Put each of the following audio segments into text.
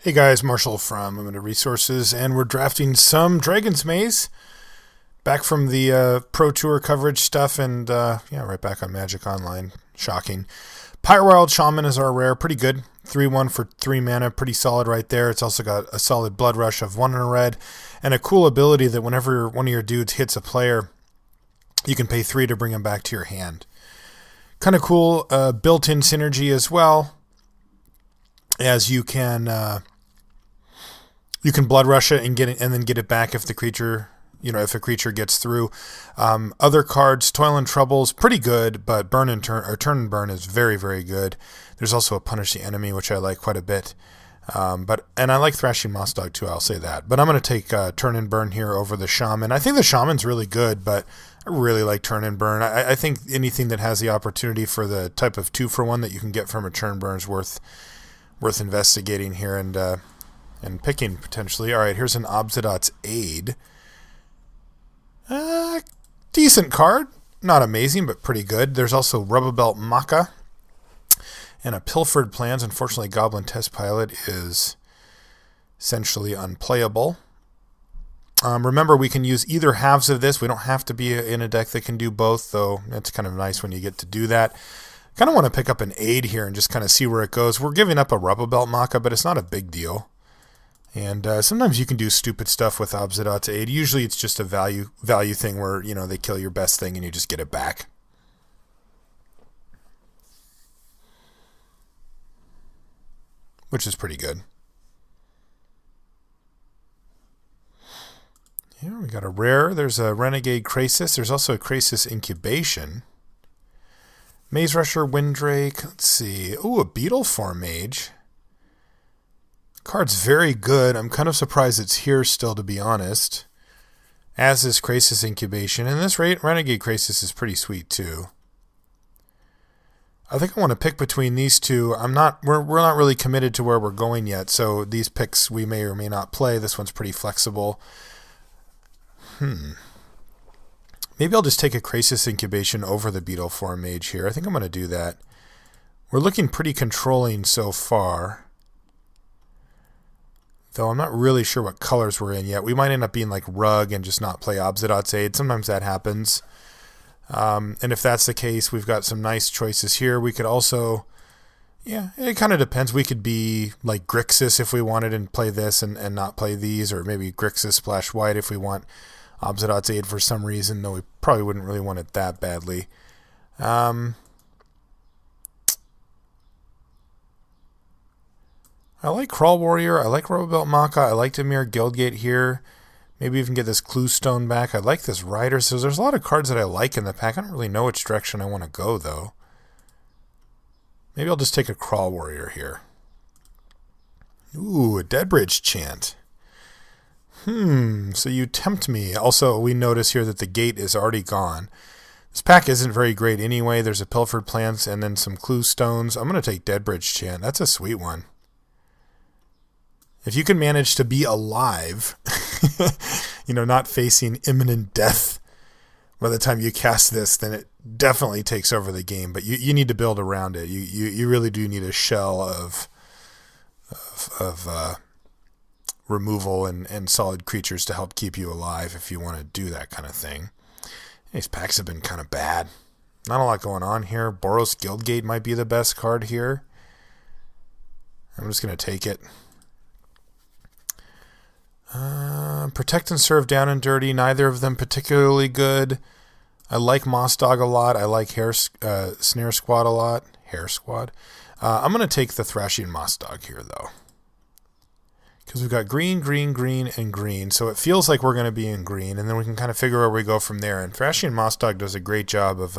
Hey guys, Marshall from Limited Resources, and we're drafting some Dragon's Maze. Back from the Pro Tour coverage stuff, and right back on Magic Online. Shocking. Pyrewild Shaman is our rare, pretty good. 3-1 for 3 mana, pretty solid right there. It's also got a solid Blood Rush of 1 and a red, and a cool ability that whenever one of your dudes hits a player, you can pay 3 to bring him back to your hand. Kind of cool built-in synergy as well, as you can Blood Rush it and get it, and then get it back if the creature, if a creature gets through. Other cards, Toil and Trouble's pretty good, but Turn and Burn is very, very good. There's also a Punish the Enemy, which I like quite a bit. And I like Thrashing Moss Dog too, I'll say that. But I'm going to take Turn and Burn here over the Shaman. I think the Shaman's really good, but I really like Turn and Burn. I think anything that has the opportunity for the type of 2-for-1 that you can get from a Turn Burn is worth investigating here and picking potentially. All right, here's an Obzidot's Aid. Decent card. Not amazing, but pretty good. There's also Rubberbelt Maka and a Pilfered Plans. Unfortunately, Goblin Test Pilot is essentially unplayable. Remember, we can use either halves of this. We don't have to be in a deck that can do both, though it's kind of nice when you get to do that. Kind of want to pick up an Aid here and just kind of see where it goes. We're giving up a Rubberbelt Maka, but it's not a big deal. And sometimes you can do stupid stuff with Obzidot's Aid. Usually it's just a value thing where, they kill your best thing and you just get it back. Which is pretty good. Here we got a rare. There's a Renegade Krasis. There's also a Krasis Incubation. Maze Rusher, Windrake. Let's see. Ooh, a Beetle Form Mage. Card's very good. I'm kind of surprised it's here still, to be honest. As is Krasis Incubation. And this Renegade Krasis is pretty sweet, too. I think I want to pick between these two. We're not really committed to where we're going yet, so these picks we may or may not play. This one's pretty flexible. Maybe I'll just take a Krasis Incubation over the Beetle Form Mage here. I think I'm going to do that. We're looking pretty controlling so far, though I'm not really sure what colors we're in yet. We might end up being like Rug and just not play Obzidot's Aid. Sometimes that happens. And if that's the case, we've got some nice choices here. We could also, it kind of depends. We could be like Grixis if we wanted and play this and not play these, or maybe Grixis Splash White if we want Obzidot's Aid for some reason, though we probably wouldn't really want it that badly. I like Crawl Warrior. I like Rubberbelt Maka. I like Dimir Guildgate here. Maybe even get this Clue Stone back. I like this Rider. So there's a lot of cards that I like in the pack. I don't really know which direction I want to go, though. Maybe I'll just take a Crawl Warrior here. Ooh, a Deadbridge Chant. So you tempt me. Also, we notice here that the gate is already gone. This pack isn't very great anyway. There's a Pilfered Plants and then some Clue Stones. I'm going to take Deadbridge Chant. That's a sweet one. If you can manage to be alive, not facing imminent death by the time you cast this, then it definitely takes over the game. But you need to build around it. You really do need a shell of removal and solid creatures to help keep you alive if you want to do that kind of thing. These packs have been kind of bad. Not a lot going on here. Boros Guildgate might be the best card here. I'm just going to take it. Protect and Serve Down and Dirty. Neither of them particularly good. I like Moss Dog a lot. I like Snare Squad a lot. Hair Squad. I'm going to take the Thrashing Moss Dog here, though. Because we've got green, green, green, and green. So it feels like we're going to be in green. And then we can kind of figure where we go from there. And Thrashing Moss Dog does a great job of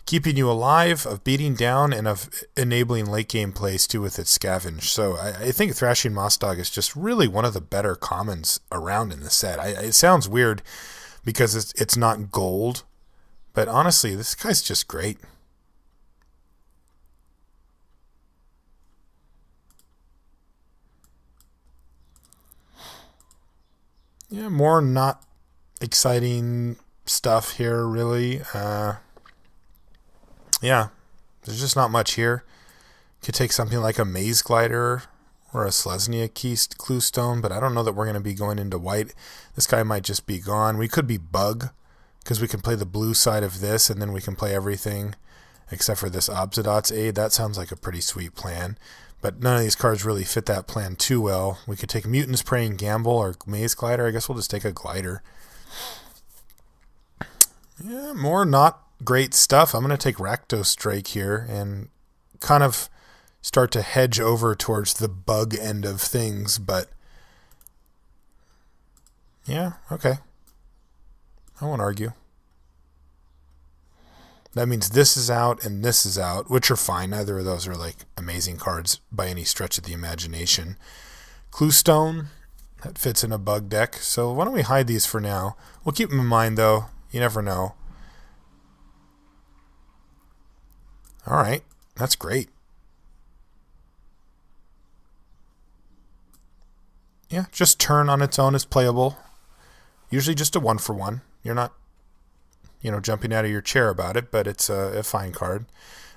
keeping you alive, of beating down, and of enabling late game plays too with its Scavenge. So I think Thrashing Moss Dog is just really one of the better commons around in the set. It sounds weird because it's not gold, but honestly, this guy's just great. Yeah, more not exciting stuff here, really. There's just not much here. Could take something like a Maze Glider or a Selesnya Cluestone, but I don't know that we're going to be going into white. This guy might just be gone. We could be Bug, because we can play the blue side of this, and then we can play everything except for this Obsidiot's Aid. That sounds like a pretty sweet plan. But none of these cards really fit that plan too well. We could take Mutant's Praying Gamble or Maze Glider. I guess we'll just take a Glider. Yeah, more not great stuff. I'm going to take Rakdos Drake here and kind of start to hedge over towards the bug end of things. But yeah, okay. I won't argue. That means this is out and this is out, which are fine. Neither of those are like amazing cards by any stretch of the imagination. Cluestone, that fits in a bug deck. So why don't we hide these for now? We'll keep them in mind though. You never know. All right, that's great. Yeah, just turn on its own is playable. Usually just a 1-for-1. You're not jumping out of your chair about it, but it's a fine card.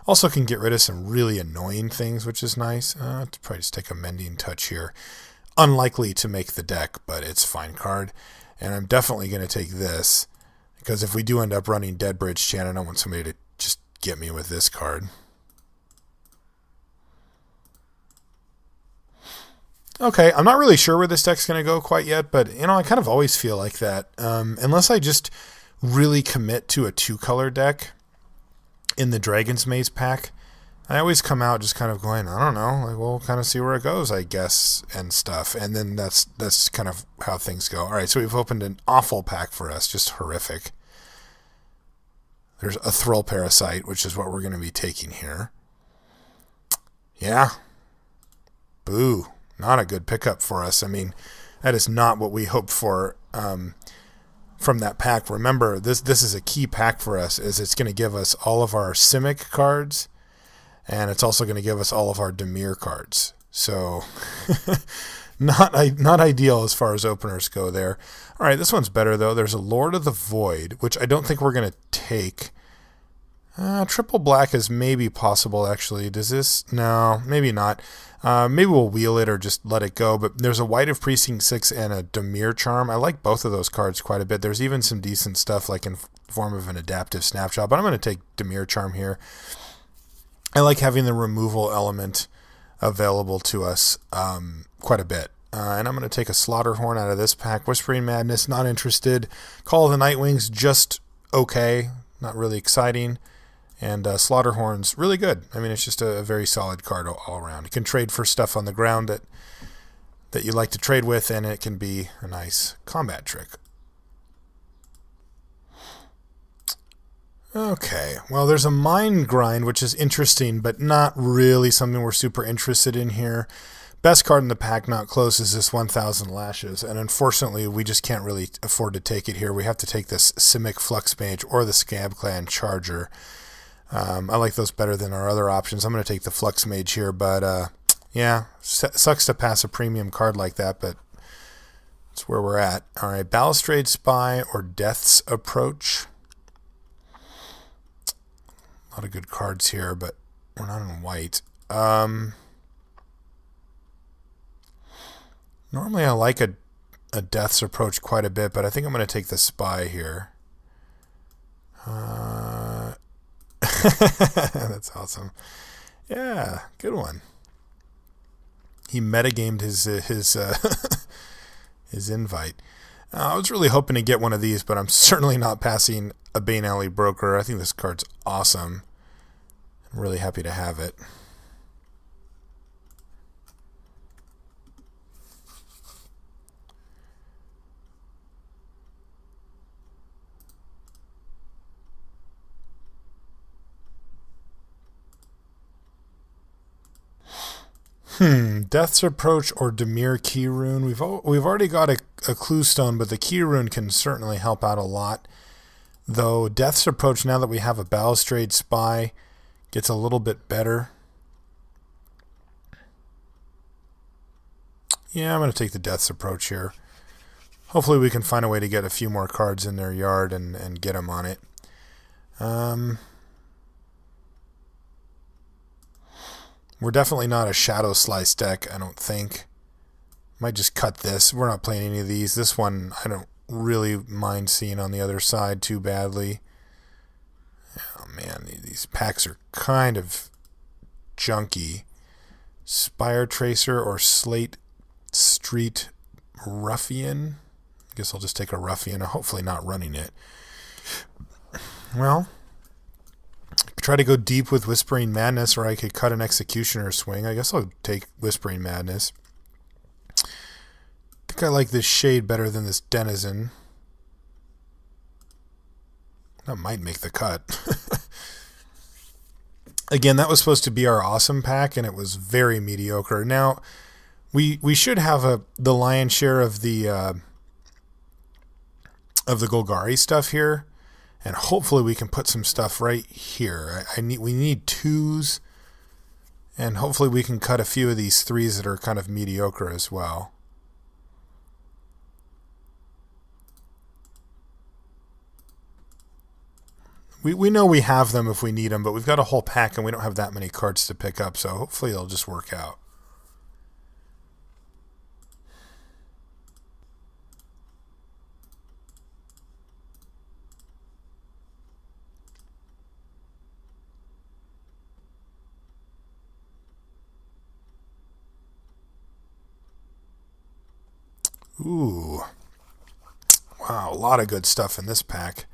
Also can get rid of some really annoying things, which is nice. I'll probably just take a Mending Touch here. Unlikely to make the deck, but it's a fine card. And I'm definitely going to take this, because if we do end up running Deadbridge Chant, I don't want somebody to just get me with this card. Okay, I'm not really sure where this deck's going to go quite yet, but I kind of always feel like that. Unless I just really commit to a 2-color deck in the Dragon's Maze pack, I always come out just kind of going, I don't know, like we'll kind of see where it goes, I guess, and stuff. And then that's kind of how things go. All right, so we've opened an awful pack for us, just horrific. There's a Thrill Parasite, which is what we're going to be taking here. Yeah. Boo. Not a good pickup for us. I mean, that is not what we hoped for from that pack. Remember, this is a key pack for us, is it's going to give us all of our Simic cards, and it's also going to give us all of our Dimir cards. So, not ideal as far as openers go there. All right, this one's better, though. There's a Lord of the Void, which I don't think we're going to take. Triple black is maybe possible, actually. Does this? No, maybe not. Maybe we'll wheel it or just let it go. But there's a White of Precinct 6 and a Dimir Charm. I like both of those cards quite a bit. There's even some decent stuff like in form of an Adaptive Snapshot. But I'm going to take Dimir Charm here. I like having the removal element available to us quite a bit. And I'm going to take a Slaughterhorn out of this pack. Whispering Madness, not interested. Call of the Nightwings, just okay. Not really exciting. And Slaughterhorn's really good. I mean, it's just a very solid card all around. You can trade for stuff on the ground that you like to trade with, and it can be a nice combat trick. Okay, well, there's a Mind Grind, which is interesting, but not really something we're super interested in here. Best card in the pack, not close, is this 1,000 Lashes, and unfortunately, we just can't really afford to take it here. We have to take this Simic Flux Mage or the Scab Clan Charger. I like those better than our other options. I'm going to take the Flux Mage here, but yeah, sucks to pass a premium card like that, but it's where we're at. All right, Balustrade Spy or Death's Approach. A lot of good cards here, but we're not in white. Normally I like a Death's Approach quite a bit, but I think I'm going to take the Spy here. That's awesome. Yeah, good one. He metagamed his invite. I was really hoping to get one of these, but I'm certainly not passing a Bane Alley Broker. I think this card's awesome. I'm really happy to have it. Death's Approach or Dimir Key Rune. We've already got a Clue Stone, but the Key Rune can certainly help out a lot. Though Death's Approach, now that we have a Balustrade Spy, gets a little bit better. Yeah, I'm going to take the Death's Approach here. Hopefully we can find a way to get a few more cards in their yard and get them on it. We're definitely not a Shadow Slice deck, I don't think. Might just cut this. We're not playing any of these. This one I don't really mind seeing on the other side too badly. Oh man, these packs are kind of junky. Spire Tracer or Slate Street Ruffian. I guess I'll just take a Ruffian, hopefully not running it. Well, I could try to go deep with Whispering Madness, or I could cut an Executioner swing. I guess I'll take Whispering Madness. I think I like this Shade better than this Denizen. That might make the cut. Again, that was supposed to be our awesome pack, and it was very mediocre. Now, we should have the lion's share of the Golgari stuff here, and hopefully we can put some stuff right here. We need 2s, and hopefully we can cut a few of these 3s that are kind of mediocre as well. We know we have them if we need them, but we've got a whole pack and we don't have that many cards to pick up, so hopefully it'll just work out. Ooh. Wow, a lot of good stuff in this pack.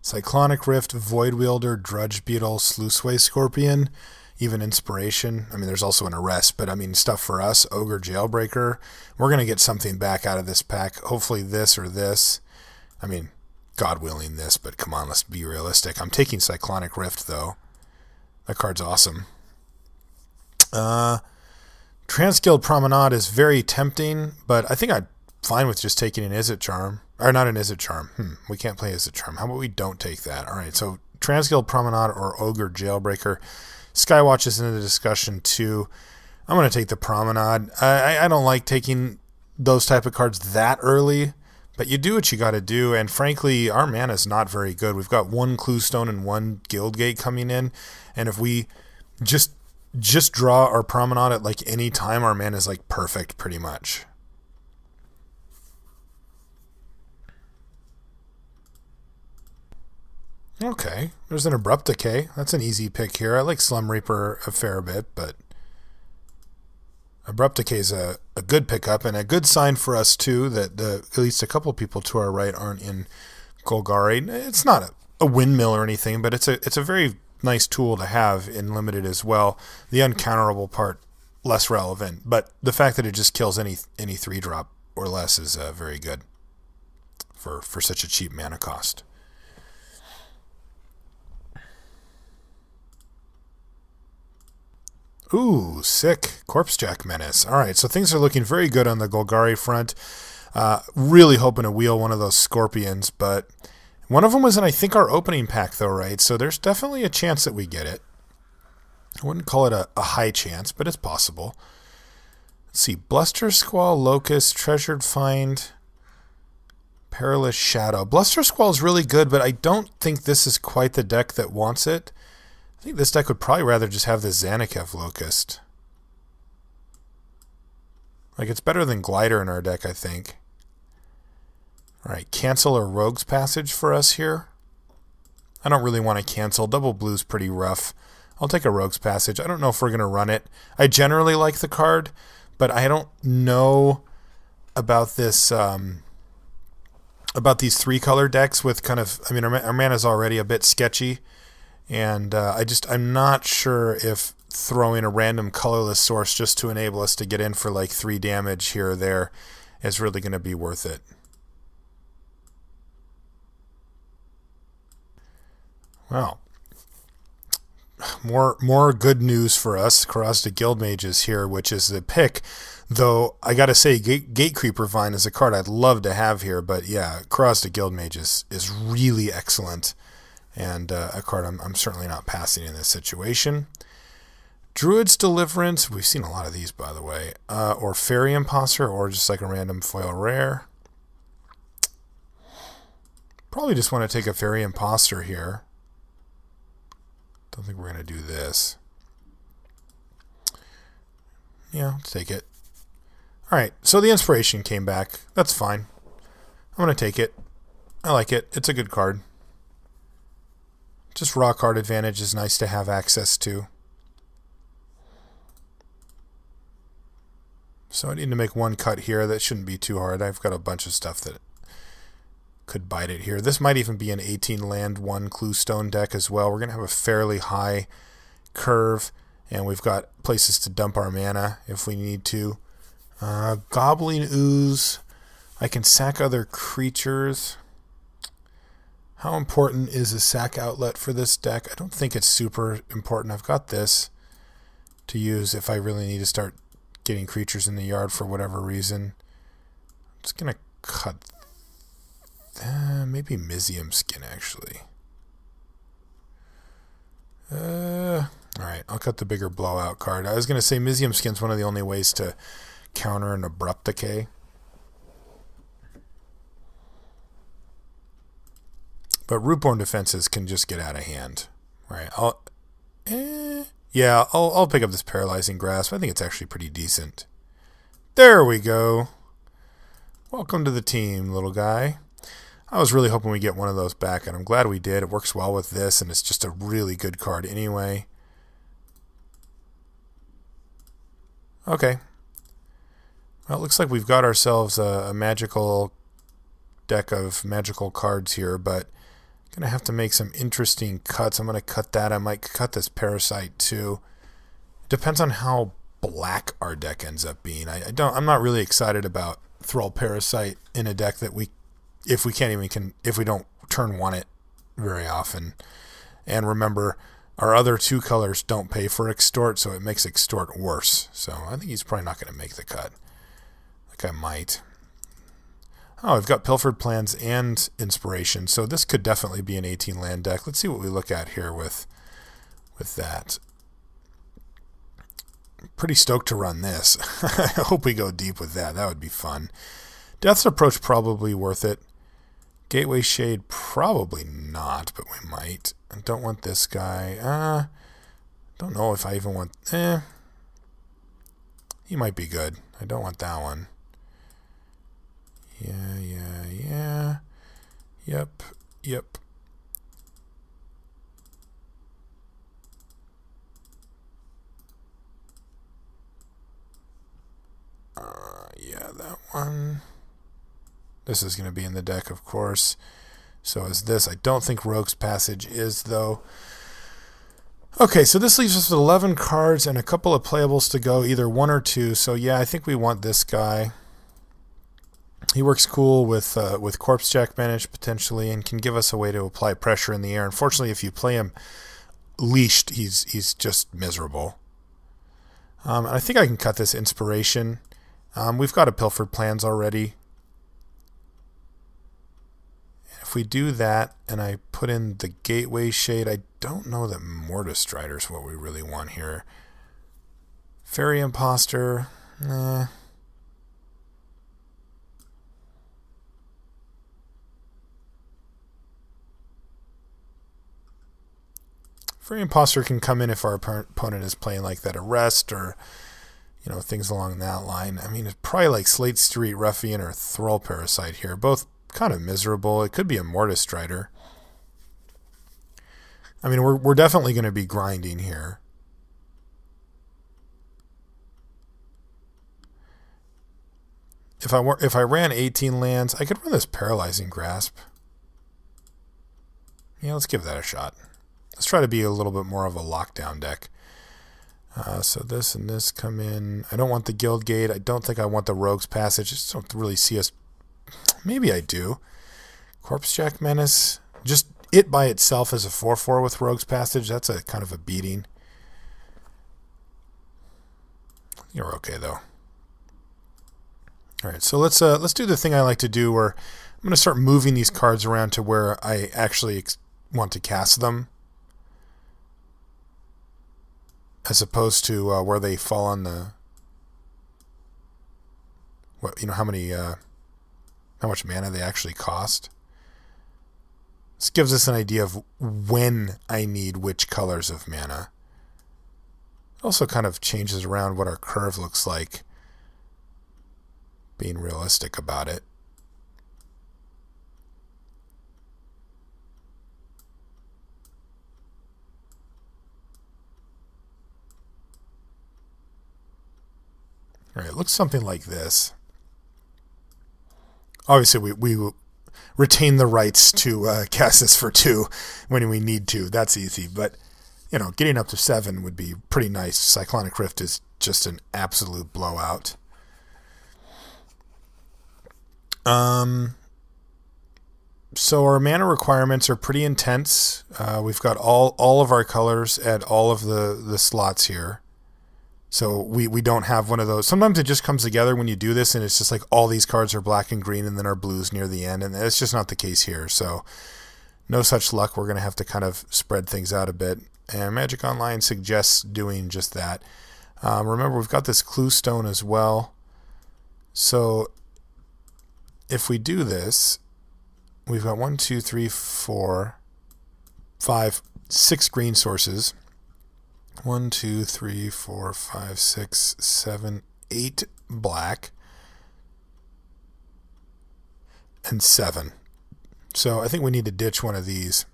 Cyclonic Rift, Void Wielder, Drudge Beetle, Sluiceway Scorpion, even Inspiration. I mean, there's also an Arrest, but I mean, stuff for us. Ogre Jailbreaker. We're going to get something back out of this pack. Hopefully this or this. I mean, God willing this, but come on, let's be realistic. I'm taking Cyclonic Rift, though. That card's awesome. Transguild Promenade is very tempting, but I think I'd fine with just taking an Izzet Charm. Or not an Izzet Charm. We can't play Izzet Charm. How about we don't take that? All right, so Transguild Promenade or Ogre Jailbreaker. Skywatch is in the discussion too. I'm going to take the Promenade. I don't like taking those type of cards that early, but you do what you got to do, and frankly, our mana is not very good. We've got 1 Cluestone and 1 Guildgate coming in, and if we just draw our Promenade at like any time, our mana is like perfect pretty much. Okay, there's an Abrupt Decay. That's an easy pick here. I like Slum Reaper a fair bit, but Abrupt Decay is a good pickup and a good sign for us, too, that at least a couple people to our right aren't in Golgari. It's not a windmill or anything, but it's a very nice tool to have in Limited as well. The uncounterable part, less relevant, but the fact that it just kills any 3-drop or less is very good for such a cheap mana cost. Ooh, sick. Corpsejack Menace. All right, so things are looking very good on the Golgari front. Really hoping to wheel one of those Scorpions, but one of them was in, I think, our opening pack, though, right? So there's definitely a chance that we get it. I wouldn't call it a high chance, but it's possible. Let's see. Bluster Squall, Locust, Treasured Find, Perilous Shadow. Bluster Squall is really good, but I don't think this is quite the deck that wants it. I think this deck would probably rather just have the Zanikev Locust. Like, it's better than Glider in our deck, I think. Alright, cancel or Rogue's Passage for us here. I don't really want to cancel. Double Blue's pretty rough. I'll take a Rogue's Passage. I don't know if we're going to run it. I generally like the card, but I don't know about this, about these 3-color decks with kind of, I mean, our mana's already a bit sketchy. And I'm not sure if throwing a random colorless source just to enable us to get in for like 3 damage here or there is really going to be worth it. Well, more good news for us. Karasta Guildmage is here, which is the pick. Though I got to say, Gatecreeper Vine is a card I'd love to have here. But yeah, Karasta Guildmage is really excellent. And a card I'm certainly not passing in this situation. Druid's Deliverance. We've seen a lot of these, by the way. Or Fairy Imposter, or just like a random foil rare. Probably just want to take a Fairy Imposter here. Don't think we're going to do this. Yeah, let's take it. Alright, so the inspiration came back. That's fine. I'm going to take it. I like it. It's a good card. Just raw card advantage is nice to have access to. So I need to make one cut here. That shouldn't be too hard. I've got a bunch of stuff that could bite it here. This might even be an 18 land 1 Cluestone deck as well. We're going to have a fairly high curve, and we've got places to dump our mana if we need to. Gobbling Ooze. I can sack other creatures. How important is a sack outlet for this deck? I don't think it's super important. I've got this to use if I really need to start getting creatures in the yard for whatever reason. I'm just going to cut maybe Mtgo Skin, actually. Alright, I'll cut the bigger blowout card. I was going to say Mtgo Skin's one of the only ways to counter an abrupt decay. But Rootborn Defenses can just get out of hand. Right, I'll pick up this Paralyzing Grasp. I think it's actually pretty decent. There we go. Welcome to the team, little guy. I was really hoping we get one of those back, and I'm glad we did. It works well with this, and it's just a really good card anyway. Okay. Well, it looks like we've got ourselves a magical deck of magical cards here, but I'm going to have to make some interesting cuts. I'm going to cut that. I might cut this Parasite too. It depends on how black our deck ends up being. I'm not really excited about Thrall Parasite in a deck that if we don't turn 1 it very often. And remember, our other 2 colors don't pay for Extort, so it makes Extort worse. So I think he's probably not going to make the cut. Like I might. Oh, I've got Pilfered Plans and Inspiration, so this could definitely be an 18 land deck. Let's see what we look at here with that. Pretty stoked to run this. I hope we go deep with that. That would be fun. Death's Approach probably worth it. Gateway Shade probably not, but we might. I don't want this guy. Don't know if I even want... He might be good. I don't want that one. Yeah. Yep. Yeah, that one. This is going to be in the deck, of course. So is this. I don't think Rogue's Passage is, though. Okay, so this leaves us with 11 cards and a couple of playables to go, either 1 or 2. So yeah, I think we want this guy. He works cool with Corpse Jack Banish, potentially, and can give us a way to apply pressure in the air. Unfortunately, if you play him leashed, he's just miserable. I think I can cut this Inspiration. We've got a Pilfered Plans already. If we do that, and I put in the Gateway Shade, I don't know that Mortis Strider is what we really want here. Fairy Imposter, nah. Fairy Imposter can come in if our opponent is playing like that Arrest or, things along that line. I mean, it's probably like Slate Street Ruffian or Thrall Parasite here. Both kind of miserable. It could be a Mortis Strider. I mean, we're definitely going to be grinding here. If I ran 18 lands, I could run this Paralyzing Grasp. Yeah, let's give that a shot. Let's try to be a little bit more of a lockdown deck. So this and this come in. I don't want the Guild Gate. I don't think I want the Rogue's Passage. I just don't really see us. Maybe I do. Corpse Jack Menace. Just it by itself as a 4/4 with Rogue's Passage. That's a kind of a beating. You're okay though. All right, so let's do the thing I like to do, where I'm going to start moving these cards around to where I actually want to cast them, as opposed to where they fall on the how much mana they actually cost. This gives us an idea of when I need which colors of mana. Also kind of changes around what our curve looks like, being realistic about it. All right, it looks something like this. Obviously, we retain the rights to cast this for 2 when we need to. That's easy, but you know, getting up to 7 would be pretty nice. Cyclonic Rift is just an absolute blowout. So our mana requirements are pretty intense. We've got all of our colors at all of the slots here. So we don't have one of those. Sometimes it just comes together when you do this, and it's just like all these cards are black and green, and then our blues near the end, and it's just not the case here. So no such luck. We're going to have to kind of spread things out a bit. And Magic Online suggests doing just that. Remember, we've got this clue stone as well. So if we do this, we've got 1, 2, 3, 4, 5, 6 green sources. 1, 2, 3, 4, 5, 6, 7, 8 black, and 7. So I think we need to ditch one of these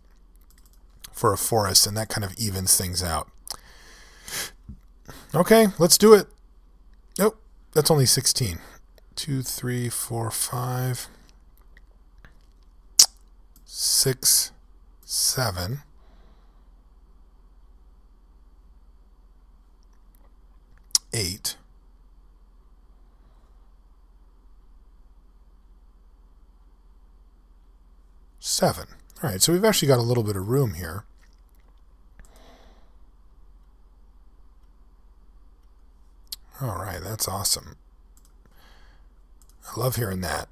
for a forest, and that kind of evens things out. Okay, let's do it. Nope, that's only 16. 2, 3, 4, 5, 6, 7. 8. 7. All right, so we've actually got a little bit of room here. All right, that's awesome. I love hearing that.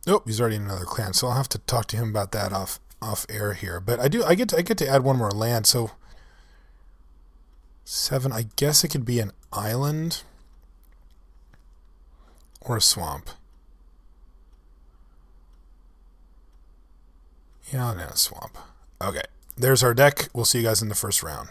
Oh, he's already in another clan, so I'll have to talk to him about that off air here. But I get to add one more land, so 7, I guess it could be an island or a swamp. Yeah, I'll add a swamp. Okay, there's our deck. We'll see you guys in the first round.